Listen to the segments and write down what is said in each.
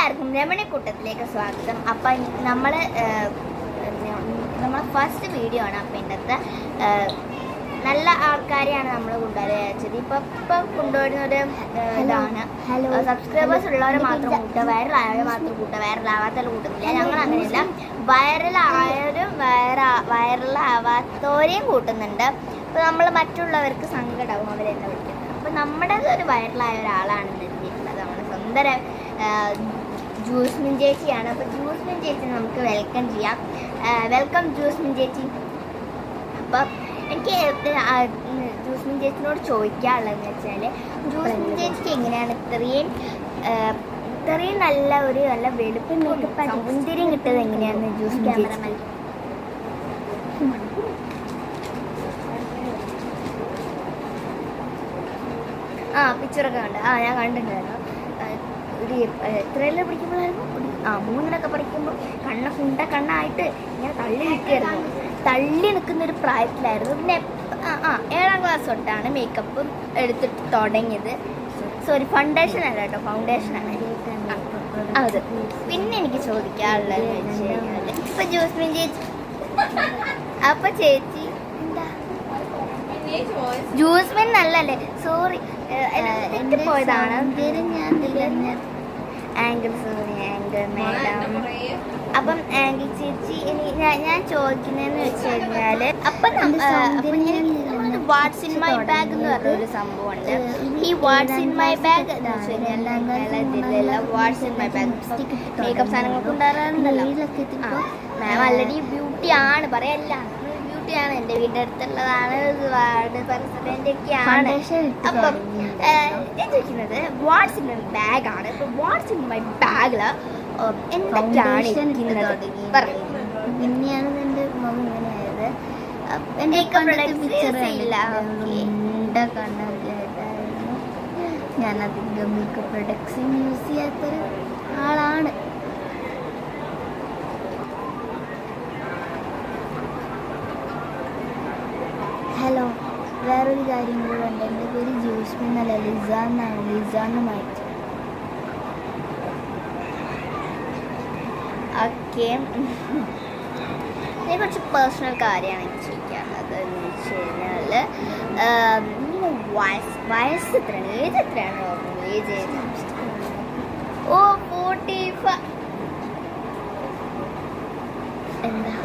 എല്ലാവർക്കും രമണിക്കൂട്ടത്തിലേക്ക് സ്വാഗതം. അപ്പം നമ്മളെ ഫസ്റ്റ് വീഡിയോ ആണ്. അപ്പം ഇതിൻ്റെ നല്ല ആൾക്കാരെയാണ് നമ്മൾ കൊണ്ടുവരുന്നത്. ഇപ്പം കൊണ്ടുവരുന്നൊരു ഇതാണ് സബ്സ്ക്രൈബേഴ്സ് ഉള്ളവരെ മാത്രം കൂട്ടുക, വൈറലായവരെ മാത്രം കൂട്ടുക, വൈറലാവാത്തവരെ കൂട്ടുന്നില്ല. ഞങ്ങൾ അങ്ങനെയല്ല, വൈറലായവരും വൈറലാവാത്തവരെയും കൂട്ടുന്നുണ്ട്. അപ്പോൾ നമ്മൾ മറ്റുള്ളവർക്ക് സങ്കടമാവും അവരെന്നെ വിളിക്കുന്നത്. അപ്പോൾ നമ്മുടെ ഒരു വൈറലായ ഒരാളാണ് എത്തിയിട്ടുള്ളത്. നമ്മുടെ സ്വന്തം ജൂസ്മിൻ ചേച്ചിയാണ്. അപ്പോൾ ജൂസ്മിൻ ചേച്ചിനെ നമുക്ക് വെൽക്കം ചെയ്യാം. വെൽക്കം ജൂസ്മിൻ ചേച്ചി. അപ്പം എനിക്ക് ജൂസ്മിൻ ചേച്ചിനോട് ചോദിക്കാനുള്ളതെന്ന് വെച്ചാൽ, ജൂസ്മിൻ ചേച്ചിക്ക് എങ്ങനെയാണ് ഇത്രയും നല്ല വെളുപ്പും സൗന്ദര്യം കിട്ടുന്നത് എങ്ങനെയാണെന്ന് ജൂസ്മിൻ ചേച്ചി? പിക്ചറൊക്കെ കണ്ട് ഞാൻ കണ്ടിട്ടുണ്ടായിരുന്നു. ഒരു എത്രയെല്ലാം പഠിക്കുമ്പോഴായിരുന്നു? 3-ലൊക്കെ പഠിക്കുമ്പോൾ കണ്ണായിട്ട് ഇങ്ങനെ തള്ളി നിൽക്കുന്നൊരു പ്രായത്തിലായിരുന്നു. പിന്നെ 7ാം ക്ലാസ് തൊട്ടാണ് മേക്കപ്പ് എടുത്തിട്ട് തുടങ്ങിയത്. സോറി, ഫൗണ്ടേഷൻ അല്ല കേട്ടോ, ഫൗണ്ടേഷനാണ് അത്. പിന്നെ എനിക്ക് ചോദിക്കാനുള്ളതെന്ന് വെച്ച് കഴിഞ്ഞാൽ, ഇപ്പം ജൂസ്മിൻ ചേച്ചി ചേച്ചി എന്താ ജൂസ്മിൻ നല്ലല്ലേ? സോറി, പോയതാണ് ആംഗിൾ. Sorry angle madam. അപ്പം ആംഗിൾ ചേച്ചി, ഞാൻ ചോദിക്കുന്നതെന്ന് വെച്ച് കഴിഞ്ഞാൽ, വാട്ട്സ് ഇൻ മൈ ബാഗ് എന്ന് പറഞ്ഞൊരു സംഭവമുണ്ട്. ഈ വാട്ട്സ് ഇൻ മൈ ബാഗ് എന്ന് വെച്ച് കഴിഞ്ഞാൽ watts in my bag makeup സാധനങ്ങൾക്ക് ഉണ്ടാകാറുണ്ടല്ലോ. മാം ഓൾറെഡി ബ്യൂട്ടിയാണ്, പറയല്ല, ബ്യൂട്ടിയാണ്. എൻ്റെ വീടിൻ്റെ അടുത്തുള്ളതാണ്, വാർഡ് പ്രസിഡന്റ് ഒക്കെയാണ്. അപ്പം ഞാൻ ചോദിക്കുന്നത് വാട്ട്സ് ഇൻ മൈ ബാഗാണ്. ഇപ്പം വാട്ട്സ് ഇൻ മൈ ബാഗിൽ എന്തൊക്കെയാണ് ഇരിക്കുന്നത്? പിന്നെയാണ് എൻ്റെ മുഖം ഇങ്ങനെയായത്. എൻ്റെ കണ്ണായിരുന്നു. ഞാൻ അധികം മേക്കപ്പ് പ്രൊഡക്ട്സും യൂസ് ചെയ്യാത്തൊരു ആളാണ്. ഹലോ, വേറൊരു കാര്യം കൂടെ ഉണ്ട്. എൻ്റെ പേര് ജൂസ്മിൻ എന്നല്ല, ലിസ എന്നാണ്. ലിസ എന്ന് മാറ്റി. ഓക്കെ, ഇതിനെ കുറച്ച് പേഴ്സണൽ കാര്യമാണ് എനിക്ക് ചോദിക്കാനുള്ളത്. എന്ന് വെച്ച് കഴിഞ്ഞാൽ, വയസ്സ് എത്രയാണ്, ഏജ് എത്രയാണ്? ഏജ് 45. എന്താ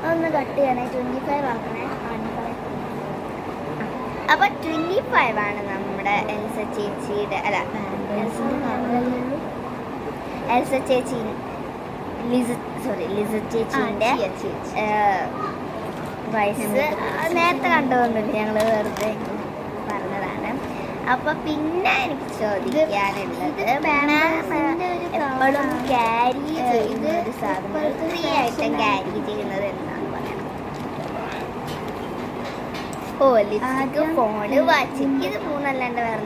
ഒന്ന് കട്ട് ചെയ്യണേ. 25 ആക്കണേ. അപ്പൊ 25 ആണ് നമ്മുടെ എൽസ ചേച്ചിയുടെ, അല്ല എൽസ ചേച്ചി, ലിസ ചേച്ചീൻ്റെ വയസ്സ്. നേരത്തെ കണ്ടതൊന്നുമില്ല, ഞങ്ങൾ വെറുതെ പറഞ്ഞതാണ്. അപ്പൊ പിന്നെ എനിക്ക് ചോദിക്കാനുള്ളത്, എപ്പോഴും ക്യാരി ചെയ്യുന്ന ഒരു സാധനം, ഫ്രീ ആയിട്ട് ക്യാരി ചെയ്യുന്നത് എന്താണെന്ന് പറയണം. ലിപ്സ്റ്റിക്ക്, ഫോണ്, വാച്ച്, ഇത് 3 അല്ലാണ്ട് വേറെ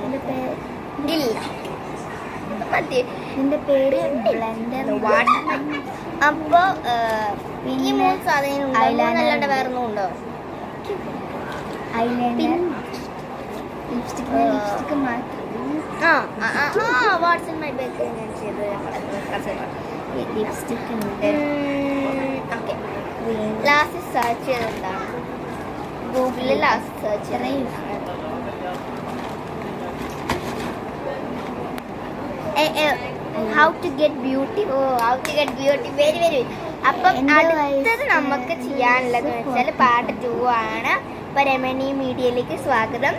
ഇല്ല. എൻ്റെ പേര് ബ്ലെൻഡർ. അപ്പൊ ഈ 3 സാധനം അല്ലാണ്ട് വേറെ ഒന്നും ഉണ്ടോ? ഐലൈനർ, ലിപ്സ്റ്റിക്ക് മാത്രം. വാട്ട്സ് ഇൻ മൈ ബാഗ് ഞാൻ ചെയ്ത് ലിപ്സ്റ്റിക്ക് ഉണ്ട്. ഓക്കെ, ലാസ്റ്റ് സെർച്ച് ചെയ്തെന്താണ്? ഗൂഗിളിൽ ലാസ്റ്റ് സെർച്ച് ചെയ്ത് how to get beauty. Very very. അപ്പം അടുത്തത് നമുക്ക് ചെയ്യാനുള്ളത് വെച്ചാൽ പാർട്ട് 2 ആണ്. ഇപ്പം രമണി മീഡിയയിലേക്ക് സ്വാഗതം.